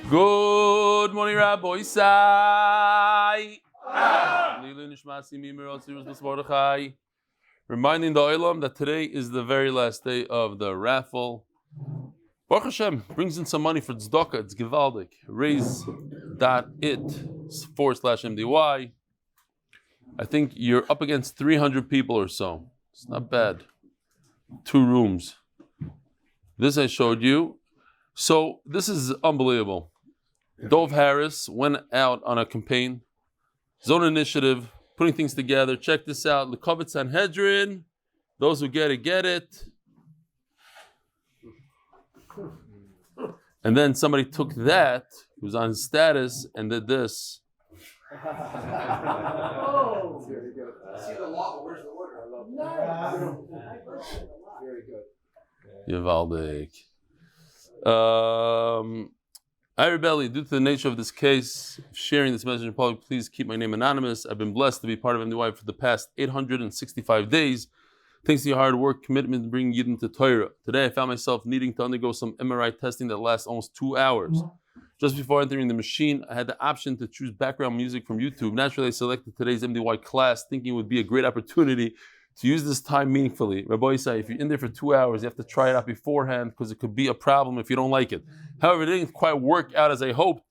Good morning, Rabbi Isai. Reminding the Olam that today is the very last day of the raffle. Baruch Hashem brings in some money for tzedakah. It's givaldik. Raise.it/MDY. I think you're up against 300 people or so. It's not bad. 2 rooms. This I showed you. So this is unbelievable. Dov Harris went out on a campaign, zone initiative, putting things together. Check this out. L'kovet Sanhedrin. Those who get it, get it. And then somebody took that, who was on his status, and did this. Oh, very good. See the law, but where's the order? I love that. Very good. Yavaldik. I rebellion. Due to the nature of this case, sharing this message in public, please keep my name anonymous. I've been blessed to be part of MDY for the past 865 days. Thanks to your hard work, commitment to bringing Yidden to Torah. Today I found myself needing to undergo some MRI testing that lasts almost 2 hours. Just before entering the machine, I had the option to choose background music from YouTube. Naturally, I selected today's MDY class, thinking it would be a great opportunity to use this time meaningfully. Rabbi Isai, if you're in there for 2 hours, you have to try it out beforehand because it could be a problem if you don't like it. However, it didn't quite work out as I hoped.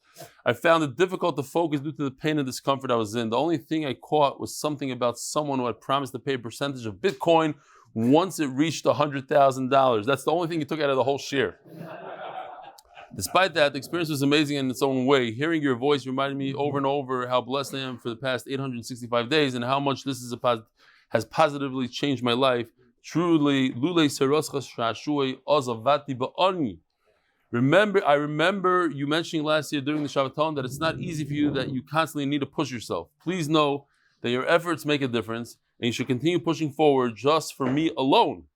I found it difficult to focus due to the pain and discomfort I was in. The only thing I caught was something about someone who had promised to pay a percentage of Bitcoin once it reached $100,000. That's the only thing you took out of the whole share. Despite that, the experience was amazing in its own way. Hearing your voice reminded me over and over how blessed I am for the past 865 days and how much this is has positively changed my life. Truly, lulei seroschas shashui ozavati ba'ani. I remember you mentioning last year during the Shabbaton that it's not easy for you, that you constantly need to push yourself. Please know that your efforts make a difference and you should continue pushing forward just for me alone.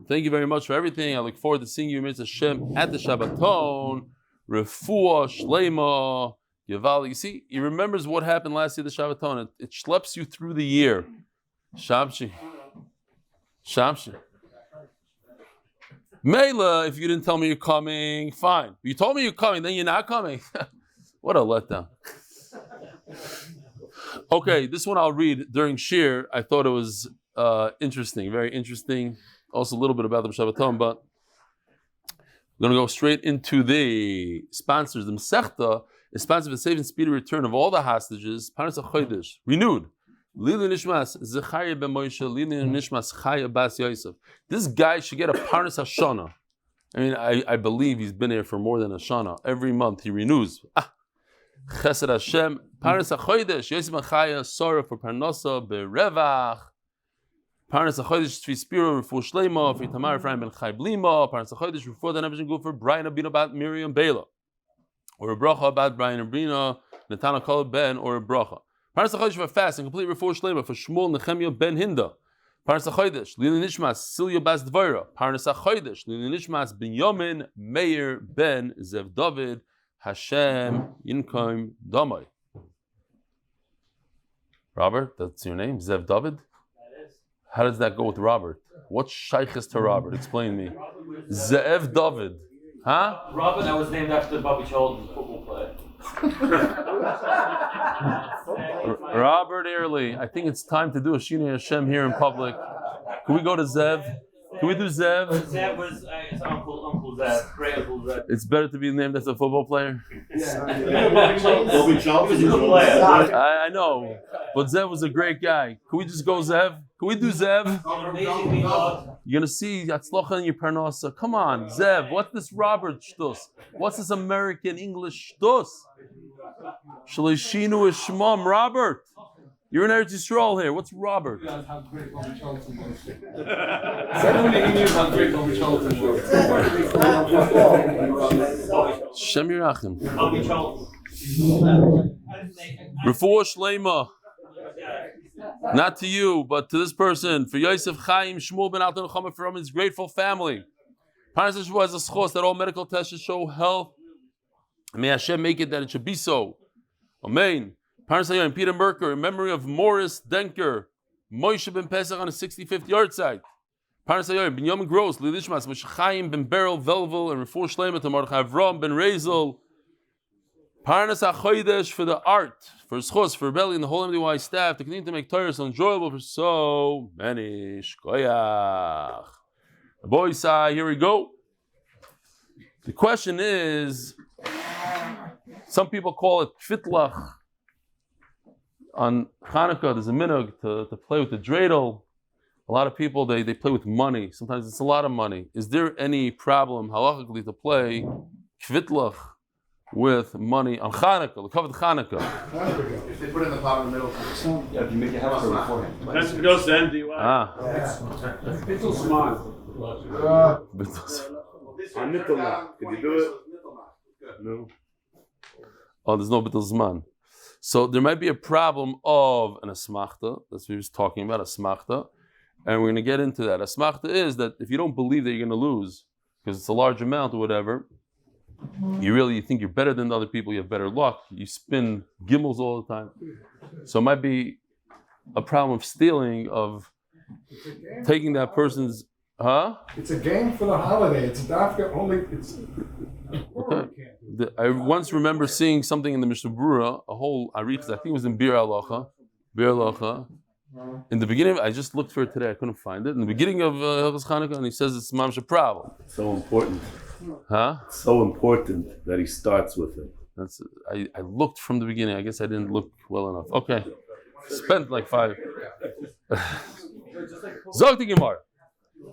Thank you very much for everything. I look forward to seeing you, Mitzvah Hashem, at the Shabbaton. Refuah Shleimah. Yavali. You see, he remembers what happened last year, the Shabbaton. It schleps you through the year. Shamshi. Mela, if you didn't tell me you're coming, fine. You told me you're coming, then you're not coming. What a letdown. Okay, this one I'll read during Shir. I thought it was interesting, very interesting. Also a little bit about the Shabbaton, but we're going to go straight into the sponsors. The Masechta is sponsored for the safe and speedy return of all the hostages. Parnassa Chodesh, renewed. Lili Nishmas Zechariah ben Moshe, Lili Nishmas Chaya bas Yosef. This guy should get a Parnassa Shana. I mean, I believe he's been here for more than a Shana. Every month he renews. Chesed Hashem, Parnassa Chodesh, Yosef ben Chaya, Sara for Parnassa, Berevach. Parnassa Chodesh, Tzvi Spero, Refuah Shleimah, for Itamar, Efraim ben Balima. Parnassa Chodesh, Refuat, hanefesh and for Breina Bina about Miriam, baila. Or a bracha about Breina Bina, Netanel Kalev ben, or a bracha. Parnassa Chodesh for fast and complete Refuah Shleimah for Shmuel Nechemia ben Hinda. Parnassa Chodesh, Lili Nishmas, Silya bas Dvora. Parnassa Chodesh, Lili Nishmas, Binyamin, Meir ben Zev David, Hashem, Yinkom, Damai. Robert, that's your name? Zev David? How does that go with Robert? What shaykh is to Robert? Explain me. Zev David. Huh? Robert, I was named after Bobby Charlton's football player. Robert Early. I think it's time to do a Shinei Hashem here in public. Can we go to Zev? Can we do Zev? Zev was his Uncle Zev, great Uncle Zev. It's better to be named as a football player. Bobby Charlton was a good player. I know, but Zev was a great guy. Can we just go Zev? Can we do Zev? You're gonna see Yatzlocha in your Parnassa. Come on, Zev. What's this Robert shtus? What's this American English shtus? Shalishinu is Shmam. Robert. You're in Eretz Yisrael here. What's Robert? How great Bobby Charlton was. Suddenly he knew how great Bobby Charlton was. Shem Yerachim. Bobby Charlton. Refuah Shleimah. Not to you, but to this person. For Yosef Chaim Shmuel ben Alton Nechemia from his grateful family. Parnassa Shmuel has a schos that all medical tests should show health. May Hashem make it that it should be so. Amen. Parnassa Yoim Peter Merker in memory of Morris Denker, Moshe ben Pesach on his 65th yard site. Parnassa Yoim Ben Yom Gross, Lilishmas, Moshe Chaim ben Beryl Velvel, and Refuah Shleimah to Mordechai Avram ben Rezel. Parnassa chodesh for the art, for schos, for belly, and the whole MDY staff to continue to make Torah so enjoyable for so many. Shkoyach. The boys say, here we go. The question is, some people call it kvitlach. On Hanukkah, there's a minhag to play with the dreidel. A lot of people, they play with money. Sometimes it's a lot of money. Is there any problem, halachically, to play kvitlach with money on Hanukkah, the covered Hanukkah? If they put it in the pot in the middle. Yeah, if you make it happen beforehand. That's because the empty one. Bittul smart. On Nittelach. Can you do it? No. Oh, there's no bittul zman. So there might be a problem of an asmachta. That's what he was talking about, asmachta. And we're going to get into that. Asmachta is that if you don't believe that you're going to lose, because it's a large amount or whatever, you think you're better than the other people, you have better luck, you spin gimels all the time. So it might be a problem of stealing, of taking that person's, It's a game for the holiday. It's dafka only. It's. Okay. I once remember seeing something in the Mishnah Berurah, a whole arich, I think it was in Bir Halacha. In the beginning, I just looked for it today, I couldn't find it. In the beginning of Hilchos Chanukah, and he says it's mamsha problem. So important. So important that he starts with it. I looked from the beginning. I guess I didn't look well enough. Okay. Spent like 5. Zog the Gemara.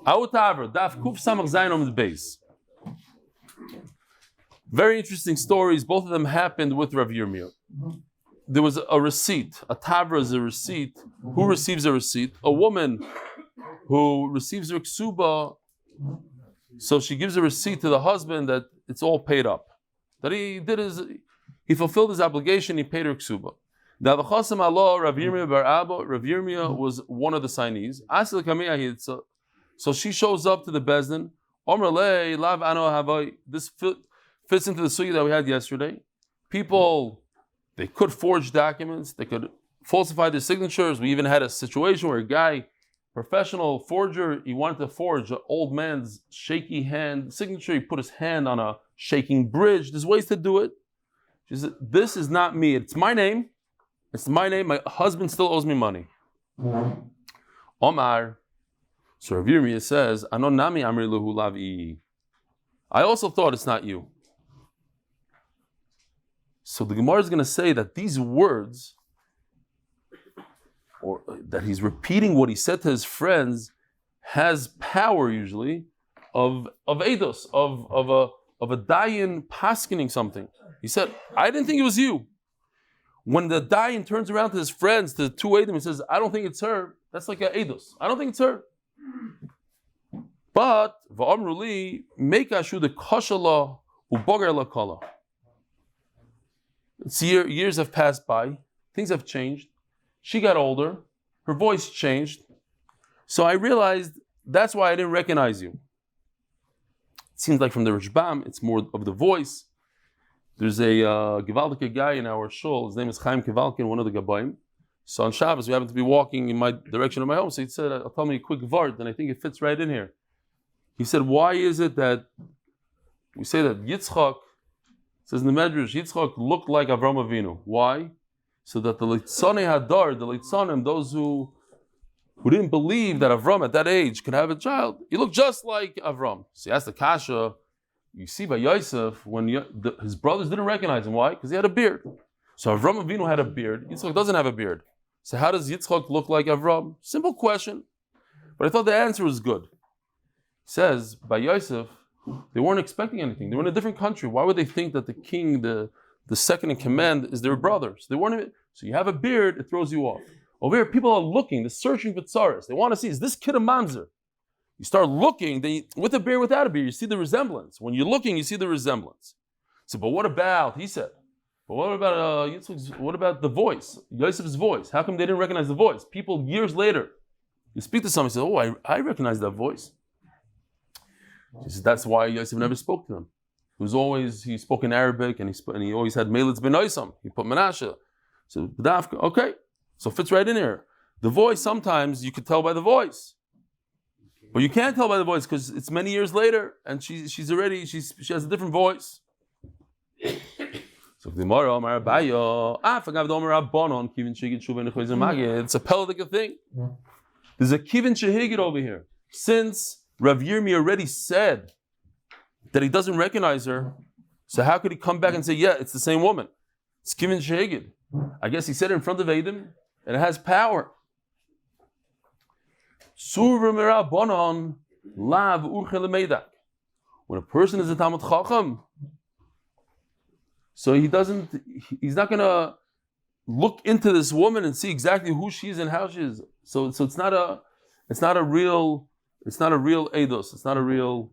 Autaver, Daf Kuf Samach Zayin Amud Beis. Very interesting stories. Both of them happened with Rav Yirmiyah. There was a receipt. A tavra is a receipt. Who receives a receipt? A woman who receives her ksuba. So she gives a receipt to the husband that it's all paid up. That he fulfilled his obligation. He paid her ksuba. Now the chasam Allah, Rav Yirmiyah bar Abba, Rav Yirmiyah was one of the signees. So she shows up to the bezdin. This fits into the sugya that we had yesterday. People, they could forge documents, they could falsify their signatures. We even had a situation where a guy, professional forger, he wanted to forge an old man's shaky hand signature. He put his hand on a shaking bridge. There's ways to do it. She said, this is not me. It's my name. It's my name. My husband still owes me money. Omar. So Rav Yirmiyah says, I also thought it's not you. So the Gemara is going to say that these words, or that he's repeating what he said to his friends, has power usually of eidos, of a dayan paskening something. He said, I didn't think it was you. When the dayan turns around to his friends, to the two eidim, and says, I don't think it's her, that's like a eidos. I don't think it's her. But va'amruli meikashu the kashala uboger lakala. Years have passed by, things have changed. She got older, her voice changed. So I realized that's why I didn't recognize you. It seems like from the Rishbam, it's more of the voice. There's a Gewaldige guy in our shul, his name is Chaim Kevalkin, one of the Gabayim. So on Shabbos, we happened to be walking in my direction of my home, so he said, tell me a quick vart, and I think it fits right in here. He said, why is it that we say that Yitzchak, says in the Medrash, Yitzchak looked like Avram Avinu. Why? So that the Litzonei Hadar, the Litzonim, those who didn't believe that Avram at that age could have a child, he looked just like Avram. So he asked the Kasha, you see by Yosef, when his brothers didn't recognize him. Why? Because he had a beard. So Avram Avinu had a beard, Yitzchak doesn't have a beard. So how does Yitzchak look like Avram? Simple question. But I thought the answer was good. He says, by Yosef, they weren't expecting anything. They were in a different country. Why would they think that the king, the second in command, is their brothers? They weren't. So you have a beard, it throws you off. Over here, people are looking, they're searching for tsaras. They want to see, is this kid a mamzer? You start looking, with a beard, without a beard, you see the resemblance. When you're looking, you see the resemblance. So, but what about, he said, but what about the voice, Yosef's voice? How come they didn't recognize the voice? People years later, you speak to someone, and say, I recognize that voice. He says, that's why Yosef never spoke to him. He spoke in Arabic, and he always had Melitz ben Oisam. He put Menashe. So, okay. So it fits right in here. The voice, sometimes you could tell by the voice. But you can't tell by the voice because it's many years later, and she has a different voice. So So Gemara Amar Abaye, Fagav Domer Rabbanon Kivin Shehigid Shuva Nechoizer Magid. It's a pelvic thing. There's a Kivin Shehigid over here. Since Rav Yirmi already said that he doesn't recognize her, so how could he come back and say, yeah, it's the same woman? It's Kivin Shehigid. I guess he said it in front of Adam, and it has power. When a person is a Talmud Chacham, so he's not going to look into this woman and see exactly who she is and how she is. So it's not a real eidos. It's not a real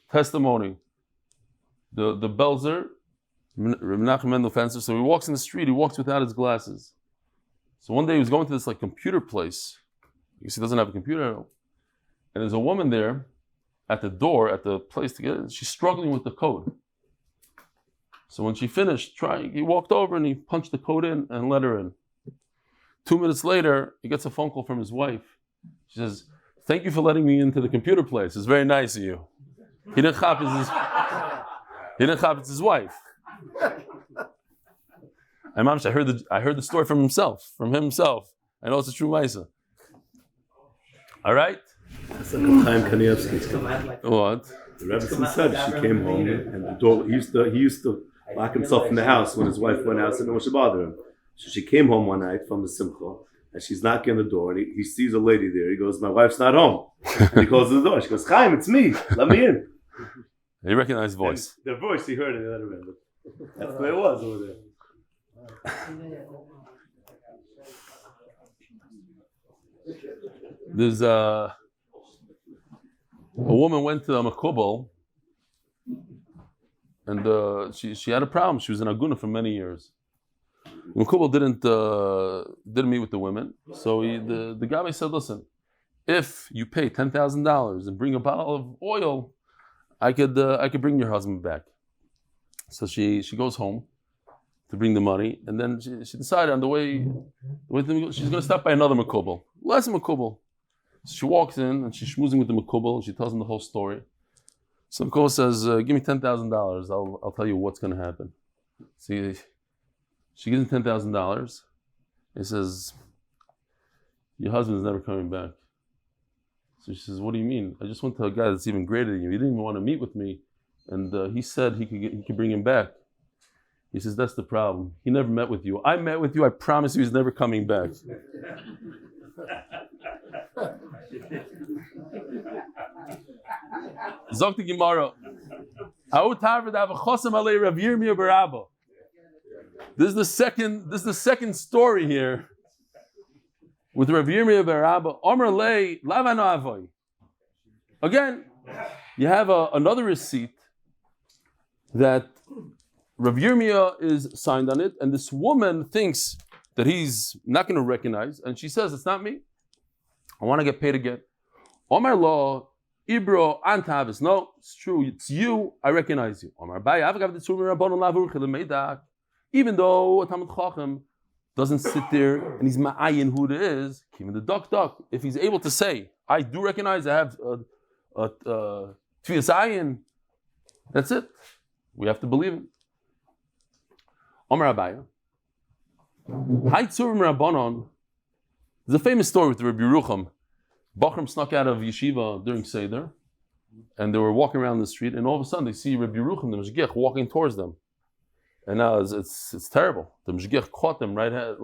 testimony. The Belzer, Reb Menachem Mendel Fencer, so he walks in the street, he walks without his glasses. So one day he was going to this computer place. Because he doesn't have a computer. And there's a woman there at the door, at the place to get in. She's struggling with the code. So when she finished trying, he walked over and he punched the code in and let her in. 2 minutes later, he gets a phone call from his wife. She says, "Thank you for letting me into the computer place. It's very nice of you." He didn't chop it's his wife. And I heard the story from himself. I know it's a true Maisa. All right? It's like a Chaim Kanievsky. What? The Rebbe said she came home and the door. He used to lock himself in the house when his wife went out, so no one should bother him. So she came home one night from the Simcha, and she's knocking on the door, and he sees a lady there. He goes, "My wife's not home." And he closes the door. She goes, "Chaim, it's me. Let me in." He recognized the voice. And the voice he heard it. That's the way it was over there. There's a woman went to a makubal, and she had a problem. She was in Aguna for many years. The makubal didn't meet with the women, so the Gabbai said, "Listen, if you pay $10,000 and bring a bottle of oil, I could bring your husband back." So she goes home to bring the money, and then she decided on the way she's going to stop by another makubal, less makubal. So she walks in and she's schmoozing with the makubal. She tells him the whole story. So the makubal says, "Give me $10,000. I'll tell you what's going to happen." See, she gives him $10,000. He says, "Your husband's never coming back." So she says, "What do you mean? I just went to a guy that's even greater than you. He didn't even want to meet with me, and he said he could bring him back." He says, "That's the problem. He never met with you. I met with you. I promise you he's never coming back." Zok the Gemara. This is the second story here with Rav Yirmiyah bar Abba. Omer lei lavano avoy. Again, you have another receipt that Rav Yirmiyah is signed on it, and this woman thinks that he's not going to recognize, and she says, "It's not me. I want to get paid again." Omar lo ibro antavis. No, it's true. It's you. I recognize you. Omar bay avgav the tzumir rabbanon lavur chelemedak. Even though a Talmud Chacham doesn't sit there and he's ma'ayin who it is, even the duck. If he's able to say, "I do recognize. I have Tzvi Spero," that's it. We have to believe him. Omar Abaye. Hai Tzurim Rabbanon. There's a famous story with Rabbi Yerucham. Bachram snuck out of yeshiva during Seder, and they were walking around the street, and all of a sudden they see Rabbi Yerucham, the Meshgiach, walking towards them. And now it's terrible. The Meshgiach caught them right in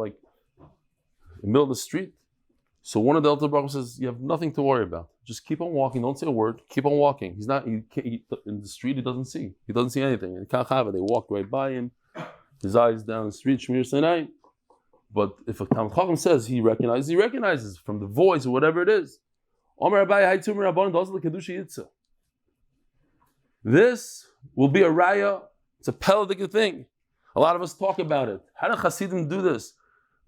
the middle of the street. So one of the elder brothers says, "You have nothing to worry about. Just keep on walking. Don't say a word. Keep on walking." He's not in the street. He doesn't see anything. And they walked right by him. His eyes down the street, Shmir Sinai. But if a Talmud Chacham says he recognizes from the voice or whatever it is. This will be a raya. It's a pelvic thing. A lot of us talk about it. How do Hasidim do this?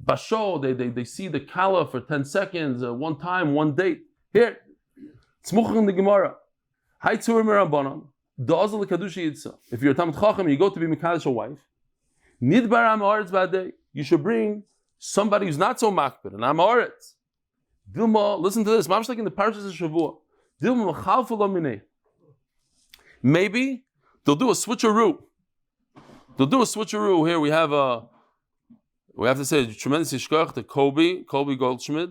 Basho, they see the Kala for 10 seconds, one time, one date. Here, Tzmuch in the Gemara. If you're a Talmud Chacham, you go to be Mekadosh a wife. You should bring somebody who's not so makbid, an Amoritz. Dilma, listen to this. Mamsh like in the Parshas of Shavua. Dilma machalfu lo minei. Maybe they'll do a switcheroo. They'll do a switcheroo here. We have to say tremendous yishkoch to Kobe Goldschmidt.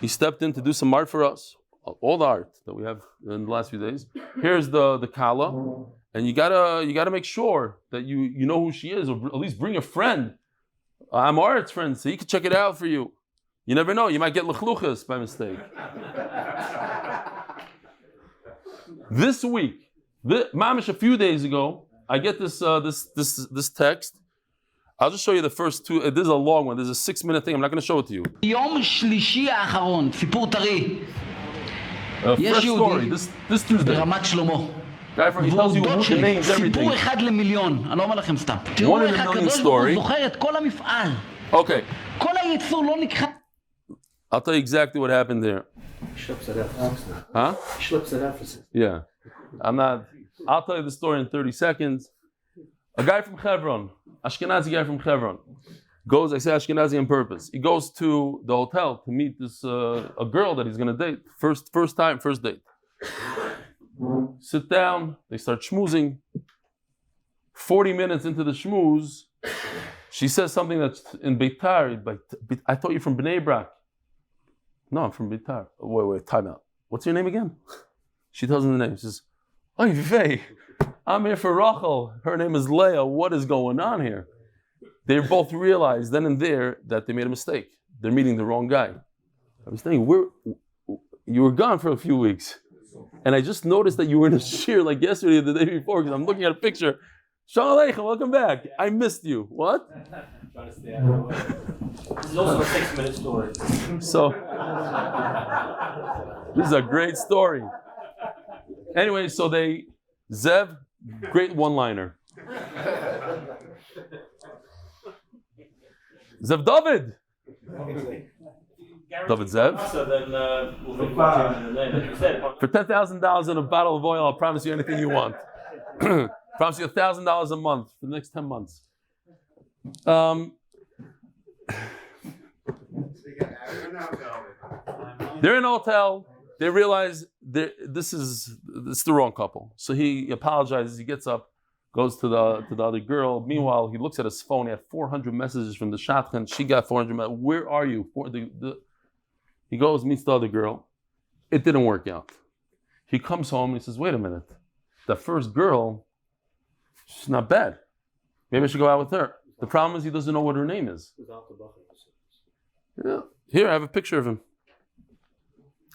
He stepped in to do some art for us. All the art that we have in the last few days. Here's the kala, and you gotta make sure that you know who she is, or at least bring a friend. I'm Art's friend, so he can check it out for you. You never know, you might get lechluchas by mistake. This week, mamish a few days ago, I get this text. I'll just show you the first two. This is a long one. This is a 6-minute thing. I'm not going to show it to you. יום שלישי האחרון, סיפור טרי. Fresh story. This Tuesday. ברמת שלמה. Guy from, he tells you the names, everything. סיפור אחד למיליון, אני לא אומר לכם סתם. תראו איך הקדוש ברוך הוא זוכר את כל המפעל. Okay. כל היצור לא נכחד. I'll tell you exactly what happened there. Huh? Yeah. I'll tell you the story in 30 seconds. A guy from Hebron, Ashkenazi guy from Hebron, goes, I say Ashkenazi on purpose, he goes to the hotel to meet this a girl that he's going to date. First date. Sit down, they start schmoozing. 40 minutes into the schmooze, she says something that's in Beitar. I thought you're from Bnei Brak. No, I'm from Beitar. Wait, time out. What's your name again? She tells him the name. She says, Oy vey, I'm here for Rachel. Her name is Leah. What is going on here? They both realized then and there that they made a mistake. They're meeting the wrong guy. I was thinking, you were gone for a few weeks. And I just noticed that you were in a shir like yesterday or the day before, because I'm looking at a picture. Shalom Aleichem, welcome back. I missed you. What? This is also a 6-minute story. So, this is a great story. Anyway, so Zev, great one-liner. Zev David. David Zev. So then we'll For $10,000 and a bottle of oil, I'll promise you anything you want. Promise you $1,000 a month for the next 10 months. They're in a hotel. They realize this is the wrong couple. So he apologizes. He gets up, goes to the other girl. Meanwhile, he looks at his phone. He had 400 messages from the shadchan. She got 400 messages. Where are you? He goes, meets the other girl. It didn't work out. He comes home and he says, wait a minute. The first girl, she's not bad. Maybe I should go out with her. The problem is he doesn't know what her name is. Yeah. Here, I have a picture of him.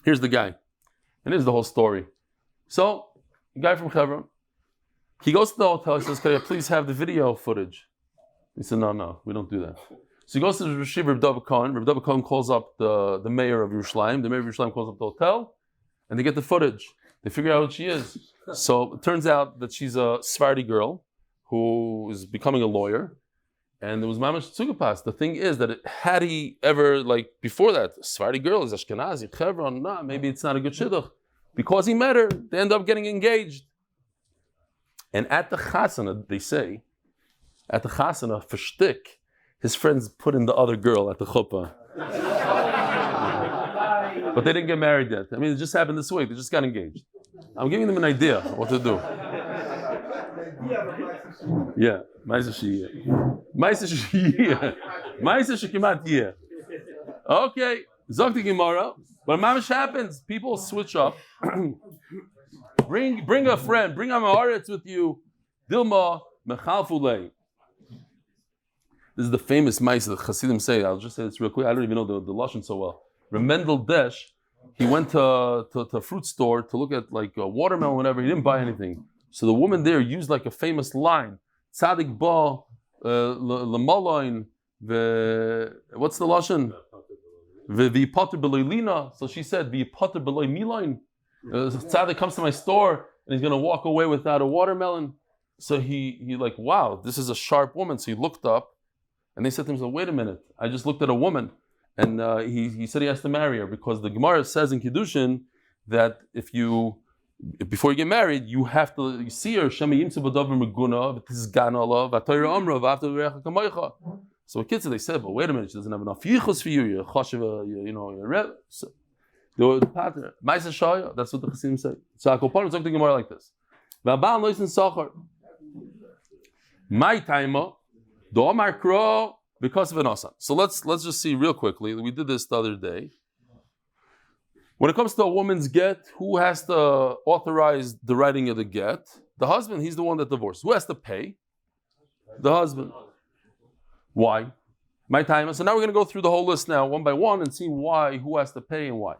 Here's the guy. And here's the whole story. So, the guy from Hebron, he goes to the hotel. He says, can I please have the video footage? He said, no, we don't do that. So he goes to the Rashiv Reb Dava Cohen. Reb Dava Cohen calls up the mayor of Yerushalayim. The mayor of Yerushalayim calls up the hotel. And they get the footage. They figure out who she is. So it turns out that she's a Sephardi girl who is becoming a lawyer. And there was mamash tzugapas. The thing is that had he ever, like before that, Sephardi girl is Ashkenazi, Hebron, maybe it's not a good shidduch. Because he met her, they end up getting engaged. And at the chasana, they say, at the chasana, for shtick, his friends put in the other girl at the chuppah. But they didn't get married yet. I mean, it just happened this week. They just got engaged. I'm giving them an idea of what to do. Yeah, Maisa Shekimat. Okay, Zokti Gemara. When mamish happens, people switch up. Bring a friend. Bring a Haaretz with you. Dilma Mechalfulei. This is the famous Maisa that Hasidim say. I'll just say this real quick. I don't even know the Lashon so well. Remendel Desh, he went to a fruit store to look at like a watermelon, whatever. He didn't buy anything. So the woman there used like a famous line. Tzadik ba l'malayin, what's the Lashon? V'yipater b'loy lina. So she said, v'yipater b'loy milayin. Tzadik comes to my store and he's going to walk away without a watermelon. So he like, wow, this is a sharp woman. So he looked up and they said to him, so wait a minute, I just looked at a woman. And he said he has to marry her because the Gemara says in Kiddushin that before you get married, you have to see her. So a kid said, they said, but wait a minute, she doesn't have enough yichus for you. You're a rebbe. So, Maisa Shaya, that's what the Chassidim say. So Akopan talk to Gemara like this. My timer, do makro because of an osan. So let's just see real quickly. We did this the other day. When it comes to a woman's get, who has to authorize the writing of the get? The husband. He's the one that divorced. Who has to pay? The husband. Why? My time. So now we're going to go through the whole list now, one by one, and see why, who has to pay, and why.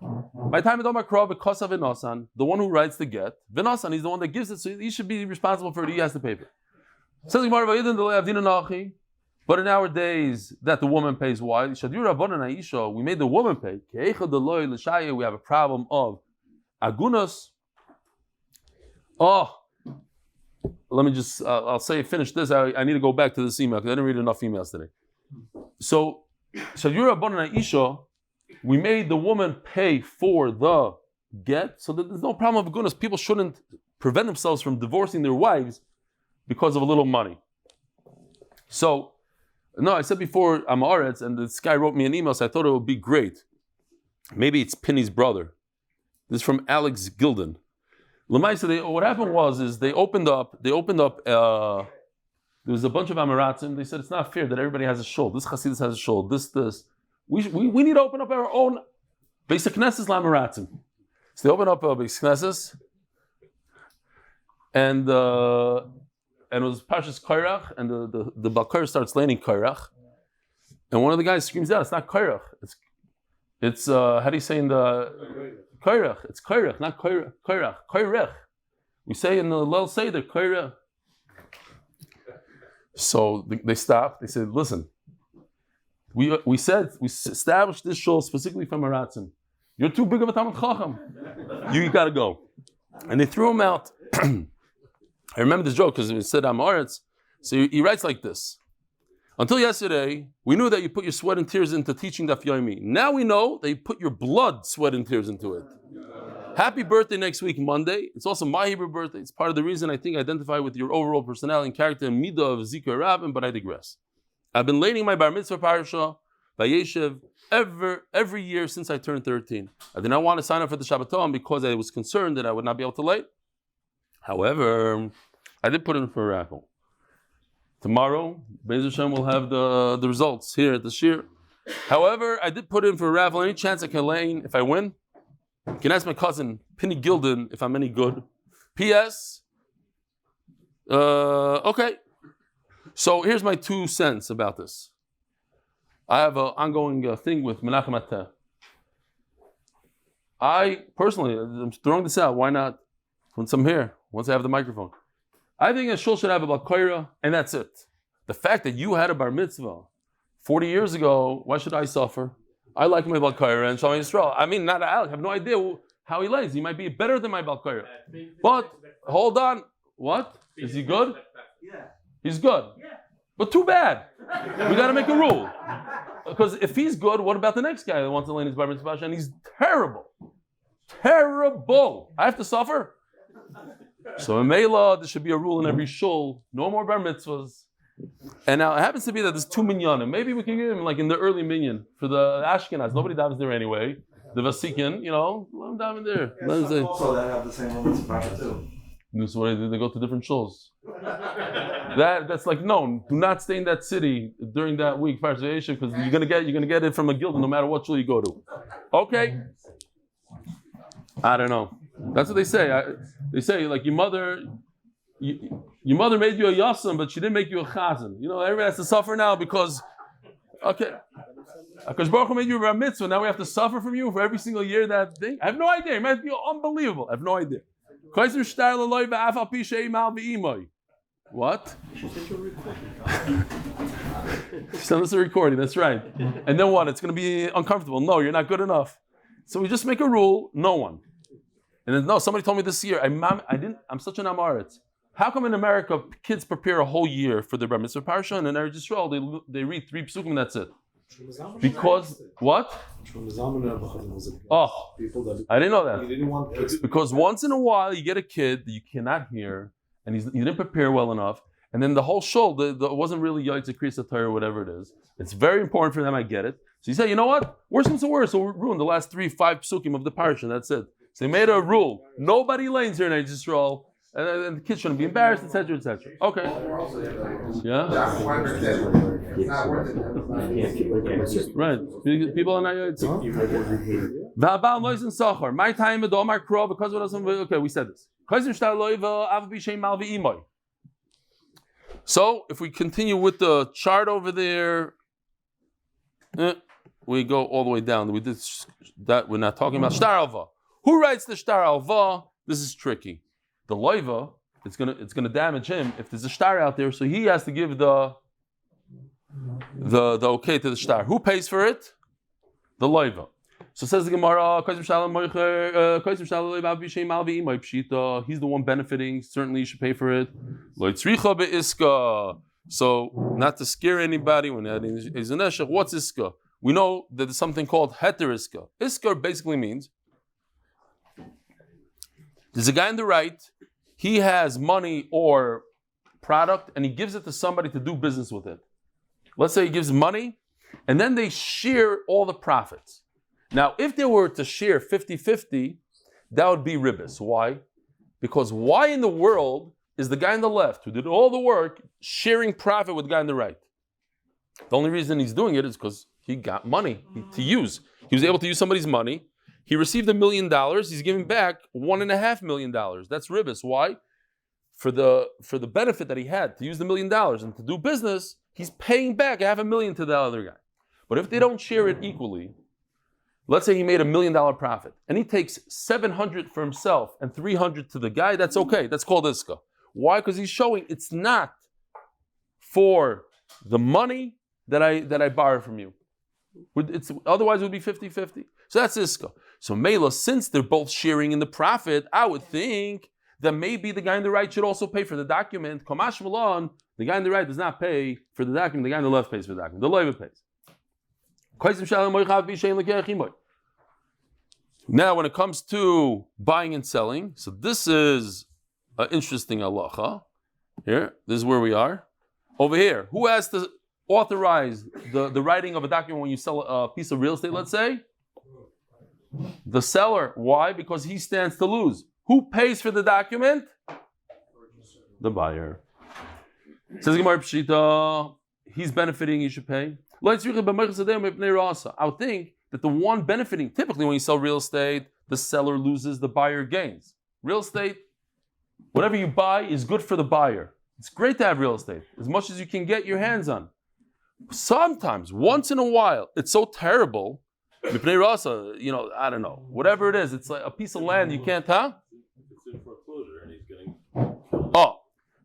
My time is because of Vinosan, the one who writes the get. Vinosan, he's the one that gives it, so he should be responsible for it. He has to pay for it. But in our days, that the woman pays. Why? We made the woman pay. We have a problem of agunas. Oh, let me just, I'll say, finish this. I need to go back to this email because I didn't read enough emails today. So, we made the woman pay for the get, so that there's no problem of agunas. People shouldn't prevent themselves from divorcing their wives because of a little money. So, no, I said before, I'm Aretz, and this guy wrote me an email, so I thought it would be great. Maybe it's Penny's brother. This is from Alex Gilden. What happened was they opened up, there was a bunch of Amaratzim. They said it's not fair that everybody has a shul. This Hasidus has a shul. This. We need to open up our own basic Knesses Lamaratzim. So they opened up a basic Knesses, and it was Parshas Kairach, and the Balkar starts laying Kairach, and one of the guys screams out, "It's not Kairach. It's how do you say in the Kairach? It's Kairach, not Kairach. Kairach. We say in the Lel Seder Kairach." So they stopped. They said, "Listen, we established this shul specifically for Maratzim. You're too big of a Talmud Chacham. You got to go." And they threw him out. I remember this joke because it said Amaretz. So he writes like this: until yesterday, we knew that you put your sweat and tears into teaching Daf Yomi. Now we know that you put your blood, sweat, and tears into it. Happy birthday next week, Monday. It's also my Hebrew birthday. It's part of the reason I think I identify with your overall personality and character and midah of Zikr Rabin, but I digress. I've been learning my bar mitzvah parasha by Yosef every year since I turned 13. I did not want to sign up for the Shabbaton because I was concerned that I would not be able to late. However, I did put in for a raffle. Tomorrow, Be'ez Hashem will have the results here at the Shir. However, I did put in for a raffle. Any chance I can lane if I win? You can ask my cousin, Penny Gilden, if I'm any good. P.S. Okay. So here's my 2 cents about this. I have an ongoing thing with Menachem Ateh. I personally, I'm throwing this out. Why not? Once I'm here, once I have the microphone. I think a shul should have a balkoira, and that's it. The fact that you had a bar mitzvah 40 years ago, why should I suffer? I like my balkoira and Shalom Yisrael. I mean, not I have no idea how he lays. He might be better than my balkoira. But hold on, what? Is he good? Yeah. He's good. Yeah. But too bad. We got to make a rule. Because if he's good, what about the next guy that wants to lay in his bar mitzvah and he's terrible? Terrible. I have to suffer? So in Mela, there should be a rule in every shul, no more bar mitzvahs. And now it happens to be that there's 2 minyanim. Maybe we can give him like in the early minyan for the Ashkenaz. Nobody davens there anyway. The Vasikin, let them daven there. Yeah, also that have the same limits of bracha too. So what they go to different shuls. That's like no. Do not stay in that city during that week, because you're gonna get it from a guild no matter what shul you go to. Okay. I don't know. That's what they say. They say like your mother made you a yasam, but she didn't make you a chazan. Everybody has to suffer now because, okay, because Baruch Hu made you a bar mitzvah. Now we have to suffer from you for every single year that thing. I have no idea. It might be unbelievable. I have no idea. What? Send us a recording. That's right. And then what? It's going to be uncomfortable. No, you're not good enough. So we just make a rule. No one. And then, no, somebody told me this year, I'm such an amaretz. How come in America kids prepare a whole year for their bar mitzvah parsha, and in Eretz Yisrael they read 3 psukim and that's it? Because what? Oh, I didn't know that. Because once in a while you get a kid that you cannot hear, and he didn't prepare well enough, and then the whole shul it wasn't really Yaitz Kriyas Torah or whatever it is. It's very important for them. I get it. So you say, you know what? Worst comes to worst, so we'll ruin the last 3-5 psukim of the parsha. That's it. So they made a rule. Nobody lanes here in Eretz Yisrael and the kids shouldn't be embarrassed, etc., etc. Okay. Yeah. Right. People are not. My time with Omar Crow because of okay, we said this. So if we continue with the chart over there, we go all the way down. We did that. We're not talking about shtar alva. Who writes the shtar alva? This is tricky. The loiva, it's gonna damage him if there's a shtar out there. So he has to give the okay to the shtar. Who pays for it? The loiva. So says the Gemara, he's the one benefiting. Certainly, you should pay for it. So, not to scare anybody when adding what's iska? We know that there's something called heter iska. Iska basically means there's a guy on the right. He has money or product, and he gives it to somebody to do business with it. Let's say he gives money, and then they share all the profits. Now, if they were to share 50-50, that would be ribis. Why? Because why in the world is the guy on the left, who did all the work, sharing profit with the guy on the right? The only reason he's doing it is because he got money to use. He was able to use somebody's money. He received $1 million. He's giving back $1.5 million. That's ribis. Why? For the benefit that he had to use the $1 million and to do business, he's paying back $500,000 to the other guy. But if they don't share it equally, let's say he made $1 million profit, and he takes 700 for himself and 300 to the guy. That's okay. That's called iska. Why? Because he's showing it's not for the money that I borrowed from you. Otherwise, it would be 50-50. So that's iska. So Mela, since they're both sharing in the profit, I would think that maybe the guy on the right should also pay for the document. Kamash Malon, the guy on the right does not pay for the document. The guy on the left pays for the document. The loiva pays. Now, when it comes to buying and selling, so this is an interesting halacha. Here, this is where we are. Over here, who has to authorize the writing of a document when you sell a piece of real estate, let's say? The seller. Why? Because he stands to lose. Who pays for the document? The buyer. Says Gemara Pshita, he's benefiting, he should pay. I would think that the one benefiting, typically when you sell real estate, the seller loses, the buyer gains. Real estate, whatever you buy is good for the buyer. It's great to have real estate, as much as you can get your hands on. Sometimes, once in a while, it's so terrible, I don't know, whatever it is, it's like a piece of land you can't, It's in foreclosure and he's getting...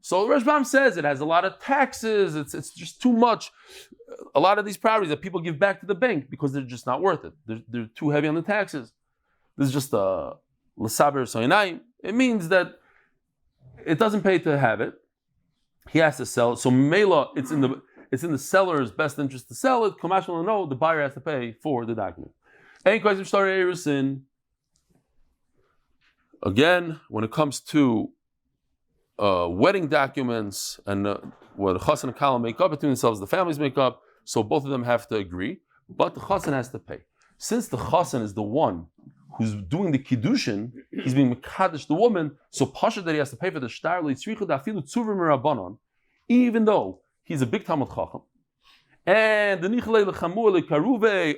So Rashbam says it has a lot of taxes, it's just too much. A lot of these properties that people give back to the bank because they're just not worth it. They're too heavy on the taxes. This is just a l'saber soinai. It means that it doesn't pay to have it. He has to sell it. So Mela, it's in the seller's best interest to sell it. Kamash will know the buyer has to pay for the document. Again, when it comes to wedding documents and what chassan and kala make up between themselves, the families make up, so both of them have to agree, but the chassan has to pay. Since the chassan is the one who's doing the kiddushin, he's being mekadesh the woman, so pasha that he has to pay for the shtar, even though he's a big Talmud Chacham. And the nichalei lechamur lekaruve,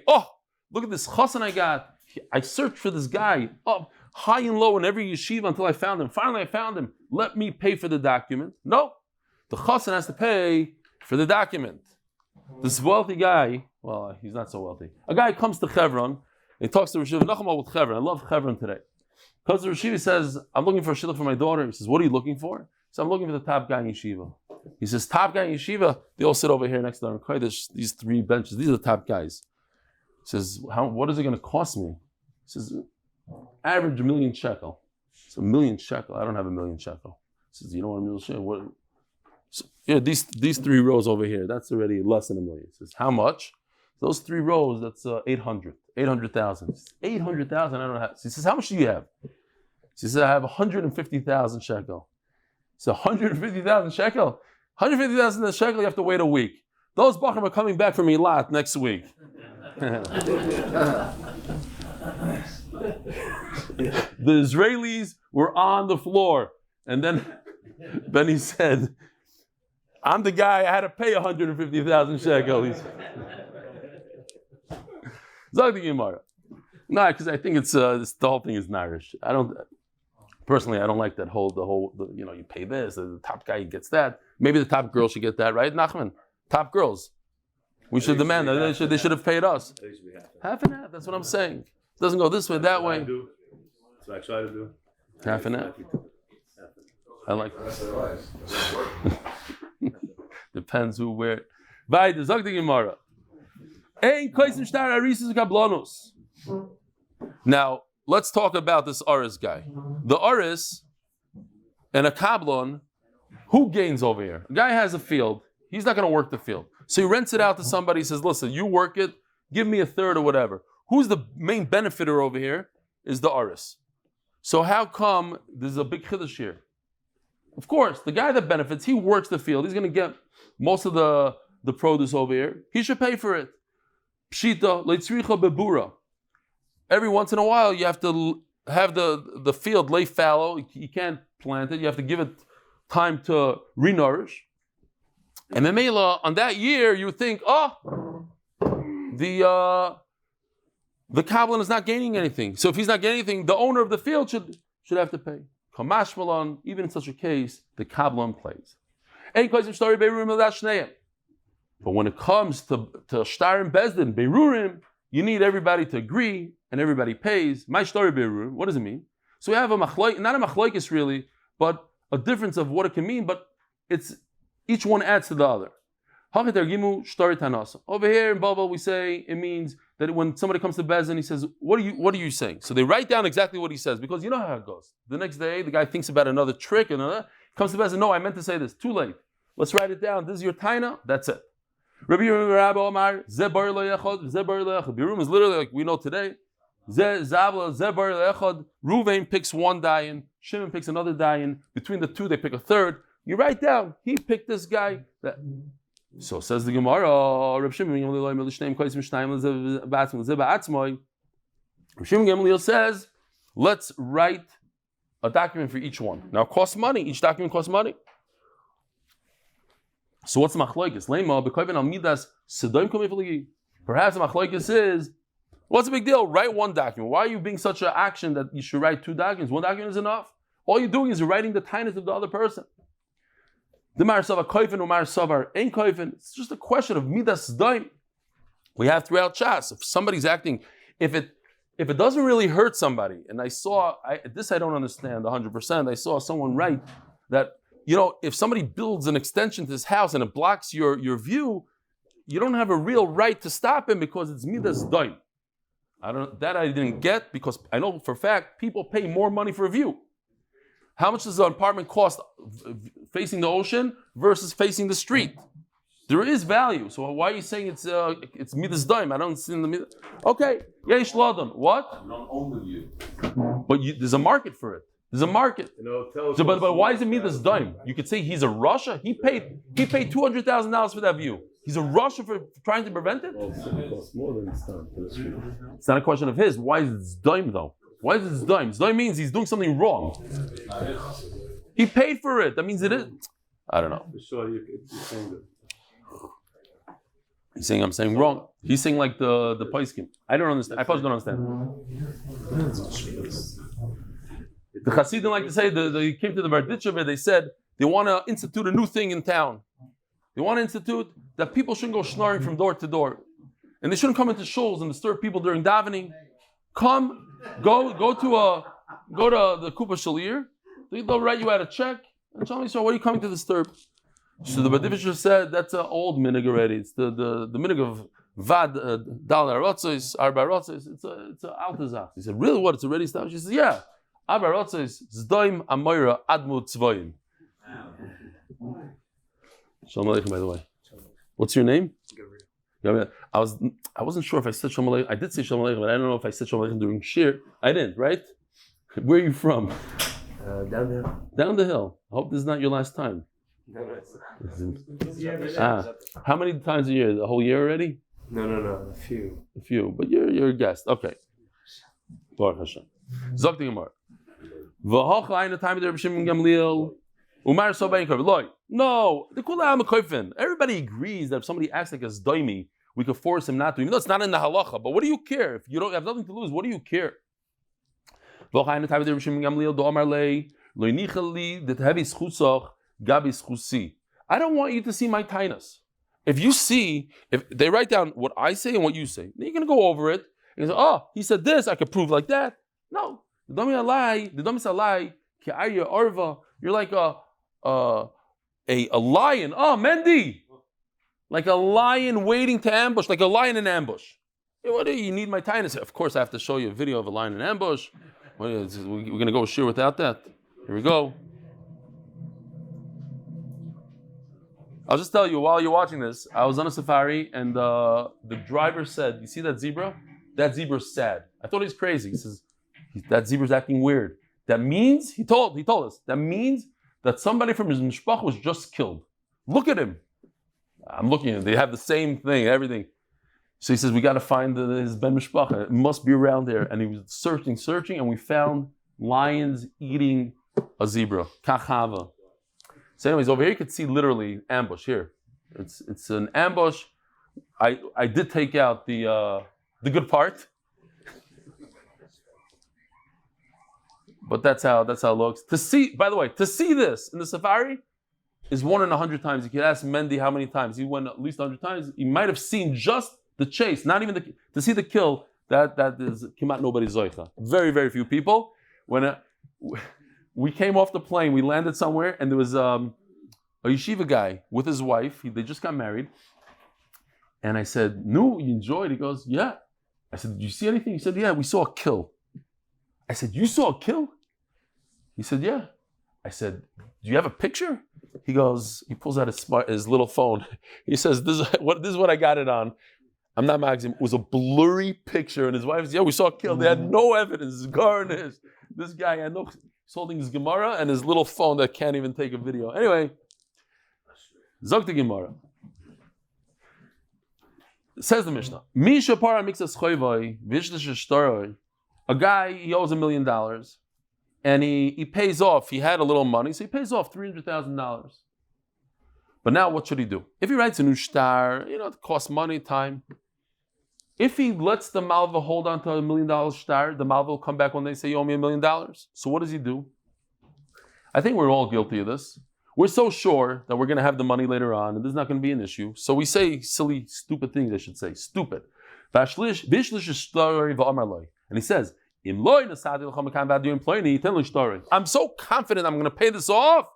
look at this chassan I got. I searched for this guy up high and low in every yeshiva until I found him. Finally, I found him. Let me pay for the document. No, the chassan has to pay for the document. This wealthy guy, well, he's not so wealthy. A guy comes to Chevron. He talks to Refuah Shleimah with Chevron. I love Chevron today. Comes to Refuah, says, I'm looking for a shidduch for my daughter. He says, what are you looking for? So I'm looking for the top guy in yeshiva. He says, top guy in yeshiva? They all sit over here next to them. These three benches. These are the top guys. He says, what is it going to cost me? He says, average $1 million shekel. It's $1 million shekel. I don't have $1 million shekel. He says, you don't want $1 million shekel? What? So, yeah, these three rows over here, that's already less than $1 million. He says, how much? Those three rows, that's 800,000. 800,000, I don't have. So he says, how much do you have? He says, I have 150,000 shekel. So 150,000 shekel? 150,000 shekel, you have to wait a week. Those bachrim are coming back from Eilat next week. The Israelis were on the floor. And then he said, I'm the guy I had to pay 150,000 shekels. Zog the Gemara. No, because I think it's the whole thing is narish. I don't like that whole you pay this, the top guy gets that. Maybe the top girl should get that, right, Nachman? Top girls. We should demand that they should have paid us. Half and half, that's what I'm saying. It doesn't go this way, that way. That's what I try to do. Half and half. I like that. Depends who, where. Vaid, Zog the Gemara. Now, let's talk about this Aris guy. The Aris and a Kablon, who gains over here? A guy has a field. He's not going to work the field. So he rents it out to somebody. He says, listen, you work it. Give me a third or whatever. Who's the main benefiter over here? Is the Aris. So how come there's a big chiddush here? Of course, the guy that benefits, he works the field. He's going to get most of the produce over here. He should pay for it. Pshita, leitzricha bebura. Every once in a while, you have to have the field lay fallow. You can't plant it. You have to give it time to renourish. And Memela, on that year, you would think, the Kabbalah is not gaining anything. So if he's not gaining anything, the owner of the field should have to pay. Kamash Malon, even in such a case, the Kabbalah plays. But when it comes to Shtar and Bezdin, Beirurim, you need everybody to agree and everybody pays. My story Beirurim, what does it mean? So we have a machloik, not a machloikis really, but a difference of what it can mean, but it's each one adds to the other. Over here in Bava, we say it means that when somebody comes to Bezdin, he says, what are you saying? So they write down exactly what he says, because you know how it goes. The next day, the guy thinks about another trick, comes to Bezdin, no, I meant to say this, too late. Let's write it down. This is your taina, that's it. Rabbi Omar, Birum is literally like we know today. Ruvain picks one dayan, Shimon picks another dayan. Between the two, they pick a third. You write down, he picked this guy. So says the Gemara, Reb Shimon Gamliel says, let's write a document for each one. Now it costs money. Each document costs money. So what's the machlokes? Perhaps the machlokes is, what's the big deal? Write one document. Why are you being such an action that you should write two documents? One document is enough. All you're doing is you're writing the tinus of the other person. It's just a question of midas daim. We have throughout Shas. If somebody's acting, if it doesn't really hurt somebody, and I don't understand 100%. I saw someone write that, if somebody builds an extension to his house and it blocks your view, you don't have a real right to stop him because it's midas daim. I didn't get, because I know for a fact people pay more money for a view. How much does an apartment cost facing the ocean versus facing the street? There is value. So why are you saying it's midas daim? I don't see the midas. Okay, yesh ladon. What? I don't own the view. But there's a market for it. There's a market. But why is it midas daim? You could say he's a Russia. He paid $200,000 for that view. He's a Russia for trying to prevent it. It costs more than it's done for the street. It's not a question of his. Why is it daim though? Why is it daim? Daim means he's doing something wrong. He paid for it. That means it is. I don't know. For sure, you're saying that. He's saying I'm saying wrong. He's saying like the paiskim. I don't understand. I probably don't understand. The Hasidim like to say they came to the Berditchev. They said they want to institute a new thing in town. They want to institute that people shouldn't go schnorring from door to door, and they shouldn't come into shuls and disturb people during davening. Go to the Kupa Shalir. They'll write you out a check and tell me, so what are you coming to disturb? So the Berditchev said that's an old minig already. It's the minig of vad dal arotzos arba arotzos. It's a altazach. He said, really? What? It's already established. He says, yeah. Arba arotzos zdoim amoira admu tzvoim. Shalom aleichem, by the way. What's your name? Gabriel. I wasn't sure if I said Shalom aleichem. I did say Shalom aleichem, but I don't know if I said Shalom aleichem during shir. I didn't, right? Where are you from? Down the hill. Down the hill. I hope this is not your last time. How many times a year? The whole year already? No. A few. A few, but you're a guest. Okay. Baruch Hashem. Zok the Gemara. V'hocha in the time of the Rebbe Shimon Gamliel. Umar so bain kofen. No, the kula am kofen. Everybody agrees that if somebody acts like a zdoimi, we could force him not to. Even though it's not in the halacha, but what do you care? If you don't have nothing to lose, what do you care? V'hocha in the time of the Rebbe Shimon Gamliel. Do Amar lei lo nichali det heavy schusach gabi schusi. I don't want you to see my tinus. If you see, if they write down what I say and what you say, then you're going to go over it. And you say, oh, he said this, I could prove like that. No. The domi alai, ki arya arva. You're like a lion. Oh, Mendy. Like a lion waiting to ambush, like a lion in ambush. Hey, what do you need my tinus? Of course, I have to show you a video of a lion in ambush. We're going to go sheer without that. Here we go. I'll just tell you, while you're watching this, I was on a safari and the driver said, you see that zebra? That zebra's sad. I thought he was crazy. He says, that zebra's acting weird. That means, he told us, that means that somebody from his mishpach was just killed. Look at him. I'm looking at him. They have the same thing, everything. So he says, we got to find his ben mishpacha. It must be around there. And he was searching, and we found lions eating a zebra. Kachava. So anyways, over here you could see literally ambush here. It's an ambush. I did take out the good part. But that's how it looks. To see, by the way, to see this in the safari is 1 in 100 times. You could ask Mendy how many times. He went at least 100 times. He might have seen just the chase, not even to see the kill. That is kimat nobody zoicha. Very, very few people. When we came off the plane, we landed somewhere, and there was a yeshiva guy with his wife. They just got married. And I said, "No, you enjoyed?" He goes, "Yeah." I said, "Did you see anything?" He said, "Yeah, we saw a kill." I said, "You saw a kill?" He said, "Yeah." I said, "Do you have a picture?" He goes, he pulls out his little phone. He says, "This is what I got it on." I'm not maxing. It was a blurry picture, and his wife said, "Yeah, we saw a kill." They had no evidence. It's garnish. This guy had no. He's holding his Gemara and his little phone that can't even take a video. Anyway, Zog the Gemara. Says the Mishnah, Misha para mixas choivoi, vishlish shtaroi. A guy, he owes $1 million, and he pays off. He had a little money, so he pays off $300,000. But now what should he do? If he writes a new shtar, it costs money, time. If he lets the malva hold on to $1 million shtar, the malva will come back when they say, "You owe me $1 million." So what does he do? I think we're all guilty of this. We're so sure that we're going to have the money later on, and this is not going to be an issue. So we say silly, stupid things, I should say. Stupid. And he says, I'm so confident I'm going to pay this off.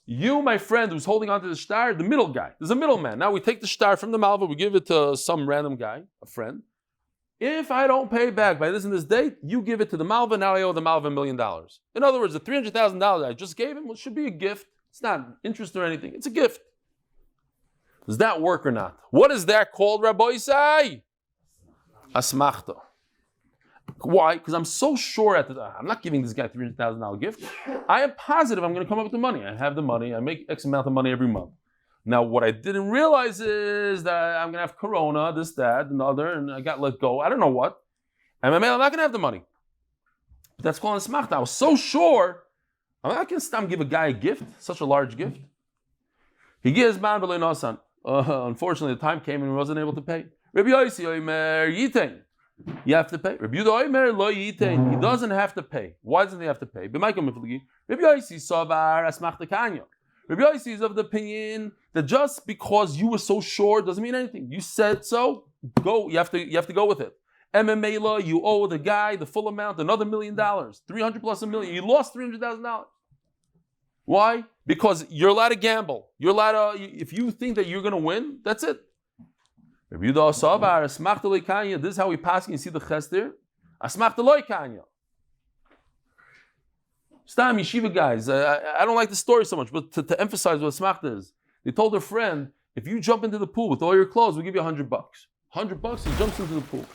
You, my friend, who's holding on to the shtar, the middle guy. There's a middleman. Now we take the shtar from the malva, we give it to some random guy, a friend. If I don't pay back by this and this date, you give it to the malva, now I owe the malva $1 million. In other words, the $300,000 I just gave him should be a gift. It's not interest or anything. It's a gift. Does that work or not? What is that called, Rabbi Isai? Asmachta. Why? Because I'm so sure I'm not giving this guy $300,000 gift. I am positive I'm going to come up with the money. I have the money. I make X amount of money every month. Now, what I didn't realize is that I'm going to have corona, this, that, another, and I got let go. I don't know what. And I'm not going to have the money. But that's called asmachta. I was so sure. I'm not going to give a guy a gift, such a large gift. He gives man b'lei nosan. Unfortunately, the time came and he wasn't able to pay. Rabbi Yossi oimer yitein. You have to pay. Rabbi Yehuda oimer lo yitein. He doesn't have to pay. Why doesn't he have to pay? Rabbi Yossi savar asmachta kanya. Rabbi Yossi is of the opinion that just because you were so sure doesn't mean anything. You said so, go. You have to go with it. MMA, you owe the guy the full amount, another $1 million, 300 plus $1 million. You lost $300,000. Why? Because you're allowed to gamble. You're allowed to, if you think that you're going to win, that's it. Rabbi Yehuda savar asmachta lo kanya. This is how we pass. You see the chester. Asmachta lo kanya. Stam yeshiva guys, I don't like the story so much, but to emphasize what asmachta is, they told their friend, if you jump into the pool with all your clothes, we'll give you $100. $100, he jumps into the pool.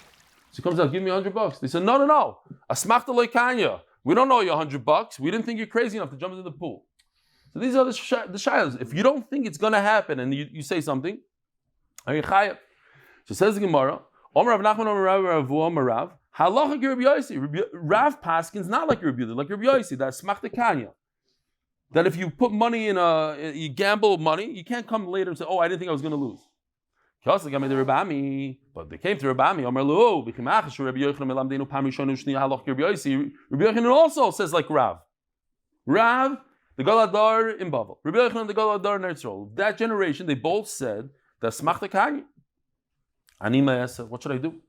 So he comes out, give me $100. They said, no. Asmachta lo kanya. We don't owe you $100. We didn't think you're crazy enough to jump into the pool. So these are the shaylas. If you don't think it's going to happen and you say something, are you Chaya? So says the Gemara, Omer Rav Nachman Omer Rav Refuah Omer Rav, Halacha Rabbi Yossi. Rav Paskin's not like Rabbi Yehuda, like Rabbi Yossi. That's smachta kanya. That if you put money you gamble money, you can't come later and say, "Oh, I didn't think I was going to lose." But they came to Rabbi Ami. Rabbi Yochanan also says like Rav. Rav, the Galadar in Bavel. Rabbi Yochanan, the Galadar in Eretz. That generation, they both said that smachta kanya. Anima said, "What should I do?"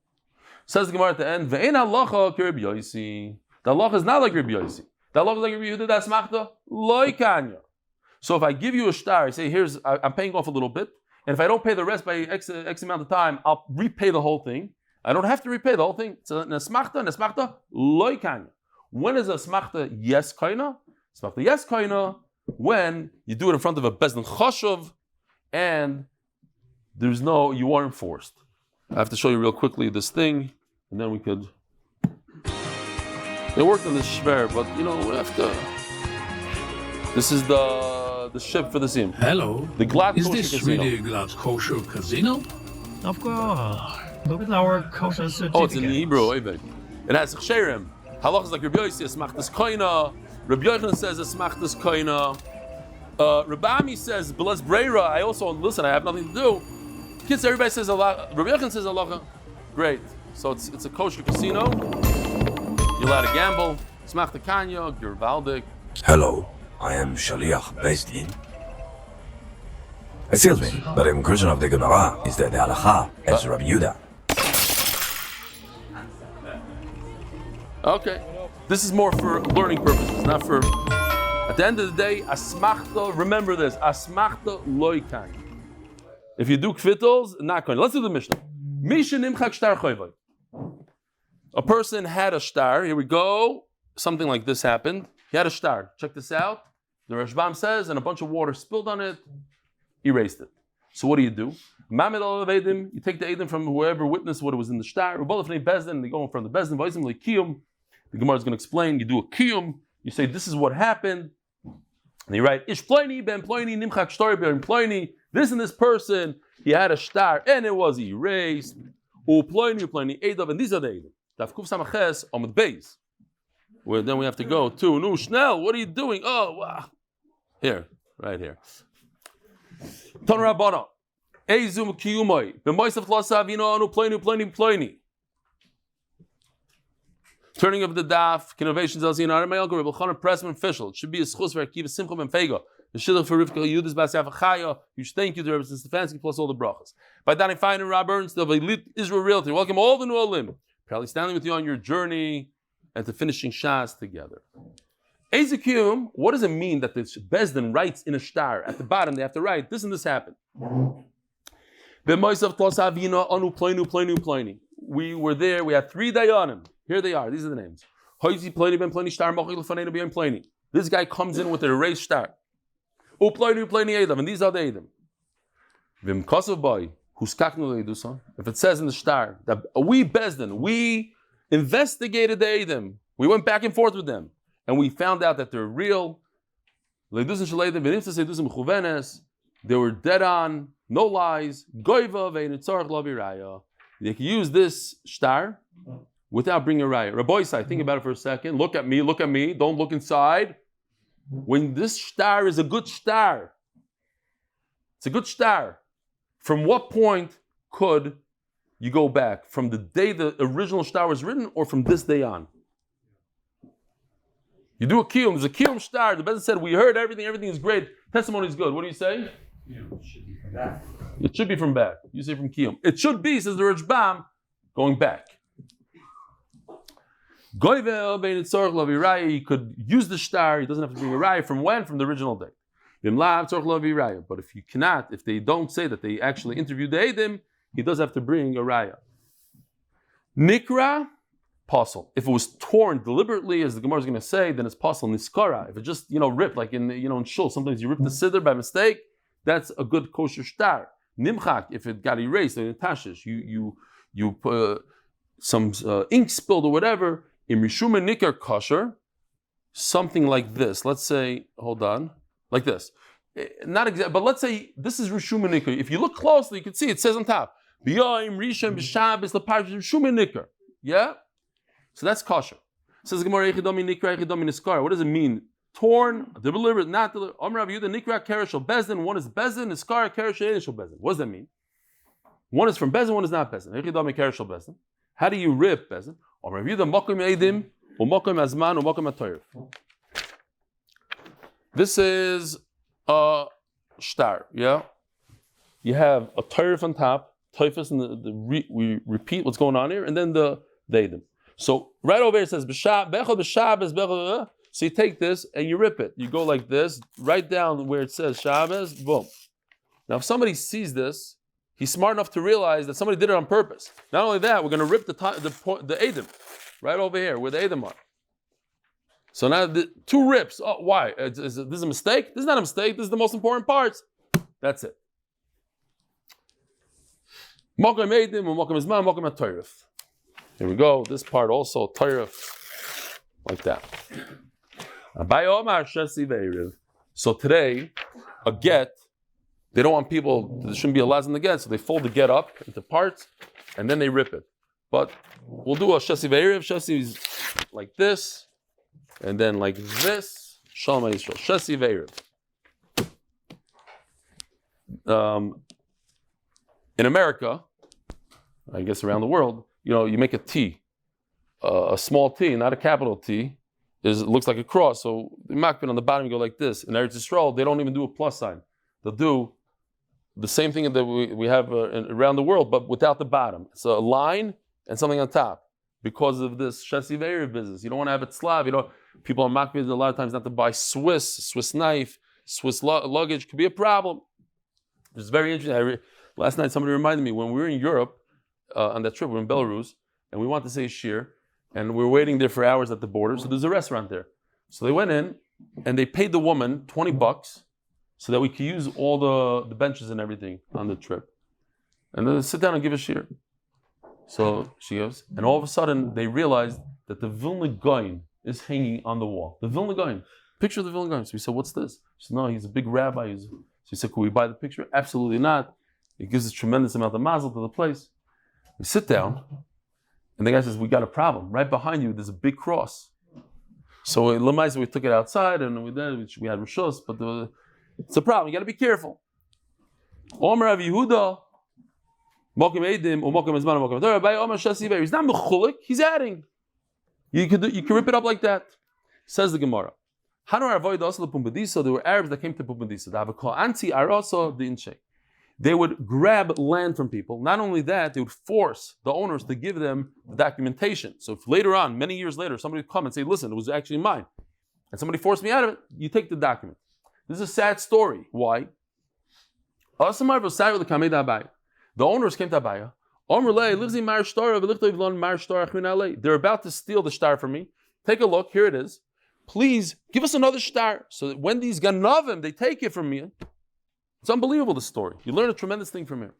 Says the Gemara at the end, "Ve'en halacha ki Rabbi Yossi." The halacha is not like Rabbi Yossi. The halacha is like Rabbi Yehuda. That's smachta loy kanya. So if I give you a star, I say, I'm paying off a little bit. And if I don't pay the rest by X amount of time, I'll repay the whole thing. I don't have to repay the whole thing. So nesmachta, loy kanya. When is a smachta yes kaina? Smachta yes kaina when you do it in front of a bezdin chashuv and you aren't forced. I have to show you real quickly this thing, and then we could. They worked on this shver, but we have to. This is the ship for the sim. Hello. The Glad Is Kosher this Casino. really a Glad Kosher Casino? Of course. Look at our kosher certificate. Oh, it's in Hebrew. It has chsherim. Halach is like Rabbi Yossi, smachtas koina. Rabbi Yochanan says smachtas koina. Rabbi Ami says belas breira. I also listen. I have nothing to do. Kids, everybody says Allah. Rabbi Yochanan says Allah. Great. So it's a kosher casino. You're allowed to gamble. Smachta kanya. You're valdik. Hello, I am Shaliach based in. Excuse me, but in conclusion of the Gemara is that the halacha as Rabbi Yehuda. Okay. This is more for learning purposes, not for. At the end of the day, asmachta. Remember this: asmachta loy kanya. If you do kvittos, not kanya. Let's do the Mishnah. Misha nimchak shtar choyvay. A person had a star. Here we go. Something like this happened. He had a star. Check this out. The Rashbam says, and a bunch of water spilled on it, erased it. So what do? You take the edim from whoever witnessed what was in the star. They go in front of the bezdin. The Gemara is going to explain. You do a kiyum. You say this is what happened. And you write ish ploini ben ploini nimchak shtori ben ploini. This and this person, he had a star and it was erased. Ploini edav, and these are the edim. Daf kuf samaches Amud Beis. Where then we have to go to no Schnell. What are you doing? Oh, wow. Here, right here. Ton Rabbana. Ezum kiyumai. B'moisav tlasavino anu ploini. Turning of the daf. Innovations al zinar me'algo Rebbe Chanan Pressman official. It should be a schus for Akiva Simcha ben Fega. The shidduch for Rivka Yudis Bas Yafa Chaya. You should thank you to Rebbe Stefansky plus all the brachas. By Danny Fine and Rob Ernst of Elite Israel Realty. Welcome all the new Olim. Probably standing with you on your journey and to finishing Shas together. Ezekiel, what does it mean that the Bezdin writes in a star? At the bottom, they have to write, this and this happened. We were there, we had 3 dayanim. Here they are, these are the names. This guy comes in with an erased star. And these are the edim. If it says in the star that we Bezdin, we investigated the edim, we went back and forth with them, and we found out that they're real. They were dead on, no lies. They can use this star without bringing a raya. Rabbi Isai, think about it for a second. Look at me, don't look inside. When this star is a good star, it's a good star. From what point could you go back? From the day the original star was written, or from this day on? You do a kiyum, there's a kiyum star. The Bezin said, we heard everything is great. Testimony is good. What do you say? It should be from back. You say from kiyum. It should be, says the Rashbam, going back. He could use the star, he doesn't have to bring a raya. From when? From the original day. But if you cannot, if they don't say that they actually interviewed the edim, he does have to bring a raya. Nikra, pasul. If it was torn deliberately, as the Gemara is going to say, then it's pasul. Niskara. If it just ripped, like in shul, sometimes you rip the siddur by mistake, that's a good kosher star. Nimchak, if it got erased in tashish, you put some ink spilled or whatever. In rishuma nikar kosher, something like this. Let's say, hold on. Like this. Not exactly, but let's say this is Rishum Nikar. If you look closely, you can see it says on top. Yeah? So that's kosher. Says Gemara, what does it mean? Torn, deliberate, not deliberate. One is bezin, niskar, keresh, bezin. What does that mean? One is from bezin, one is not bezin. How do you rip bezin? This is a star, yeah? You have a teirif on top, teifus, and we repeat what's going on here, and then the edim. So right over here it says, so you take this and you rip it. You go like this, right down where it says Shabbos, boom. Now if somebody sees this, he's smart enough to realize that somebody did it on purpose. Not only that, we're going to rip the edim, right over here where the edim are. So now the two rips. Oh, why? This is a mistake? This is not a mistake. This is the most important parts. That's it. Here we go. This part also teirif, like that. So today, a get, they don't want people, there shouldn't be a laz in the get, so they fold the get up into parts and then they rip it. But we'll do a shasi ve'erev. Shasi is like this, and then like this. Shalom Yisrael. Shasi ve'erev. In America, I guess around the world, you make a T, a small T, not a capital T. It looks like a cross. So the makbid on the bottom, you go like this. In Eretz Yisrael, they don't even do a plus sign. They'll do the same thing that we have around the world, but without the bottom. It's a line and something on top. Because of this shasi ve'erev business, you don't want to have it Slav. People are makbid a lot of times not to buy Swiss knife, Swiss luggage could be a problem. It's very interesting. Last night somebody reminded me when we were in Europe on that trip, we were in Belarus, and we wanted to say shir. And we were waiting there for hours at the border, so there's a restaurant there. So they went in, and they paid the woman $20 so that we could use all the benches and everything on the trip. And then sit down and give a shir. So she goes, and all of a sudden, they realized that the Vilna Gaon is hanging on the wall. The Vilna Gaon. Picture of the Vilna Gaon. So we said, what's this? She said, no, he's a big rabbi. So he said, can we buy the picture? Absolutely not. It gives a tremendous amount of mazel to the place. We sit down, and the guy says, we got a problem. Right behind you, there's a big cross. So we took it outside, and we had rishos, but it's a problem. You got to be careful. Omer Rav Yehuda, mokim edim, or mokim ezman, mokim Torah. By Omer Shasi Ve'erev, he's not mechulik. He's adding. You can rip it up like that. Says the Gemara. So there were Arabs that came to Pumbedisa. They would grab land from people. Not only that, they would force the owners to give them the documentation. So if later on, many years later, somebody would come and say, listen, it was actually mine, and somebody forced me out of it, you take the document. This is a sad story. Why? The owners came to Abaya. They're about to steal the star from me. Take a look, here it is. Please give us another star so that when these ganavim, they take it from me. It's unbelievable, this story. You learn a tremendous thing from here.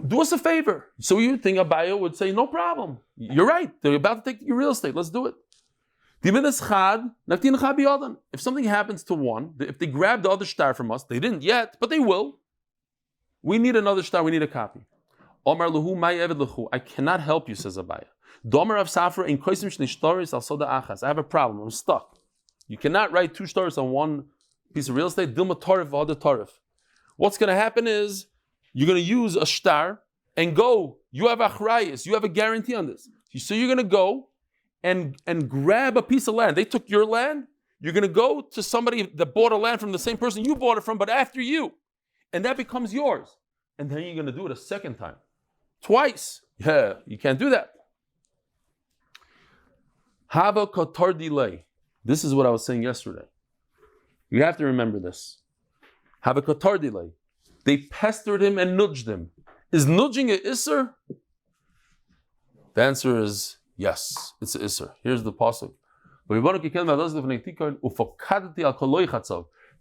Do us a favor. So you think Abaya would say, no problem. You're right. They're about to take your real estate. Let's do it. If something happens to one, if they grab the other star from us, they didn't yet, but they will. We need another star. We need a copy. I cannot help you, says Abaya. I have a problem. I'm stuck. You cannot write two stars on one piece of real estate. Dilma tarif, other tarif. What's going to happen is you're going to use a star and go. You have achrayis. You have a guarantee on this. So you're going to go and grab a piece of land. They took your land. You're going to go to somebody that bought a land from the same person you bought it from, but after you, and that becomes yours. And then you're going to do it a second time, twice. Yeah, you can't do that. Have a qatar delay. This is what I was saying yesterday. You have to remember this. Have a qatar delay. They pestered him and nudged him. Is nudging an isser? The answer is yes, it's an isser. Here's the pasuk.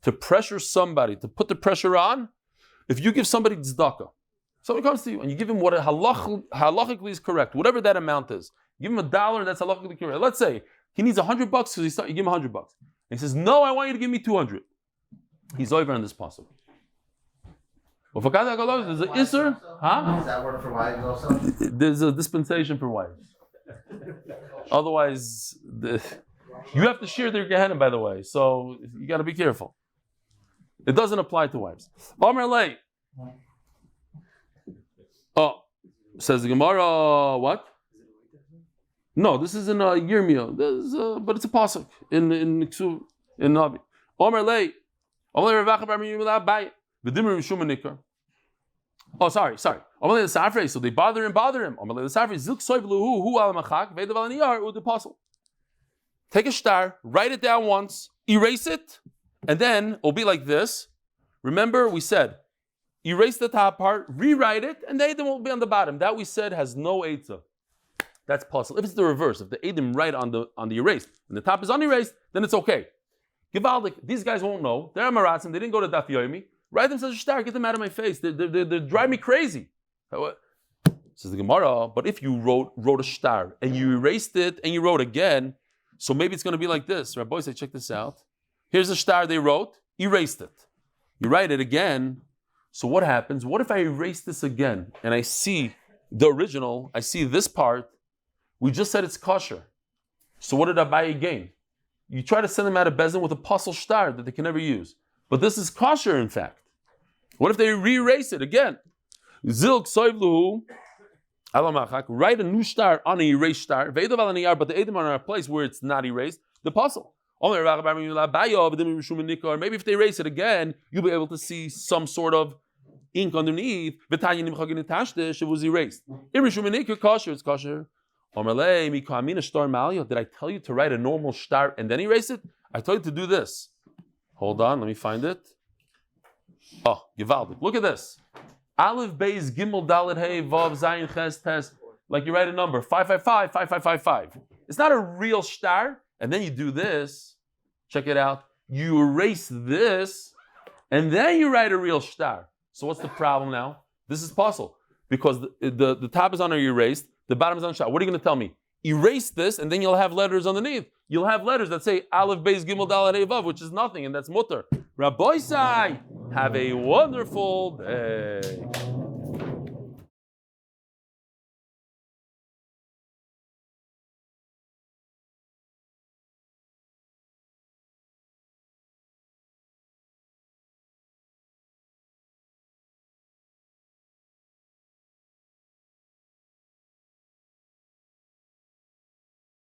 To pressure somebody, to put the pressure on. If you give somebody tzedakah, somebody comes to you and you give him what halachically is correct, whatever that amount is. Give him $1, that's halachically correct. Let's say he needs $100 because you give him $100. And he says, no, I want you to give me 200. He's over on this pasuk. There's an isser. Huh? Does that work for wives also? There's a dispensation for wives. Otherwise, you have to share their Gehenna, by the way. So you got to be careful. It doesn't apply to wives. Omer lei. Oh, says the Gemara. What? No, this is in Yirmiyah. But it's a pasuk in Navi. Omer lei. Omer Revacha bar Miriam baila. V'dimur Shmuel Nechemia. Oh, sorry. Omer the Safrei. So they bother him. Omer the Safrei. Zilk soiv luhu hu al machak ve'edav al niyar u the apostle. Take a star, write it down once, erase it, and then it'll be like this. Remember, we said, erase the top part, rewrite it, and the Eidim will be on the bottom. That we said has no Eitzah. That's possible. If it's the reverse, if the Eidim write on the erased, and the top is unerased, then it's okay. Givaldik, these guys won't know. They're Amaratzim, they didn't go to Daf Yomi. Write them such a star, get them out of my face. They drive me crazy. Says the Gemara, but if you wrote a star, and you erased it, and you wrote again, so maybe it's going to be like this. Rabbi, say, check this out. Here's the star they wrote, erased it. You write it again. So what happens? What if I erase this again and I see the original, I see this part, we just said it's kosher. So what did Abaye gain? You try to send them out of Bezin with a puzzle star that they can never use. But this is kosher, in fact. What if they re-erase it again? Zilk soivluhu. Write a new star on an erased star, but the Eidim are in a place where it's not erased, the puzzle. Or maybe if they erase it again, you'll be able to see some sort of ink underneath. It was erased. It's kosher. Did I tell you to write a normal star and then erase it? I told you to do this. Hold on, let me find it. Oh, Givaldik. Look at this. Aleph Beis Gimel Dalet Hey Vav Zayin Ches Tes, like you write a number 555 5555. It's not a real star, and then you do this. Check it out. You erase this, and then you write a real star. So what's the problem now? This is puzzle because the top is on erased, the bottom is on star. What are you going to tell me? Erase this, and then you'll have letters underneath. You'll have letters that say Aleph Beis Gimel Dalet Hey Vav, which is nothing, and that's mutter. Rabbi Sai, have a wonderful day.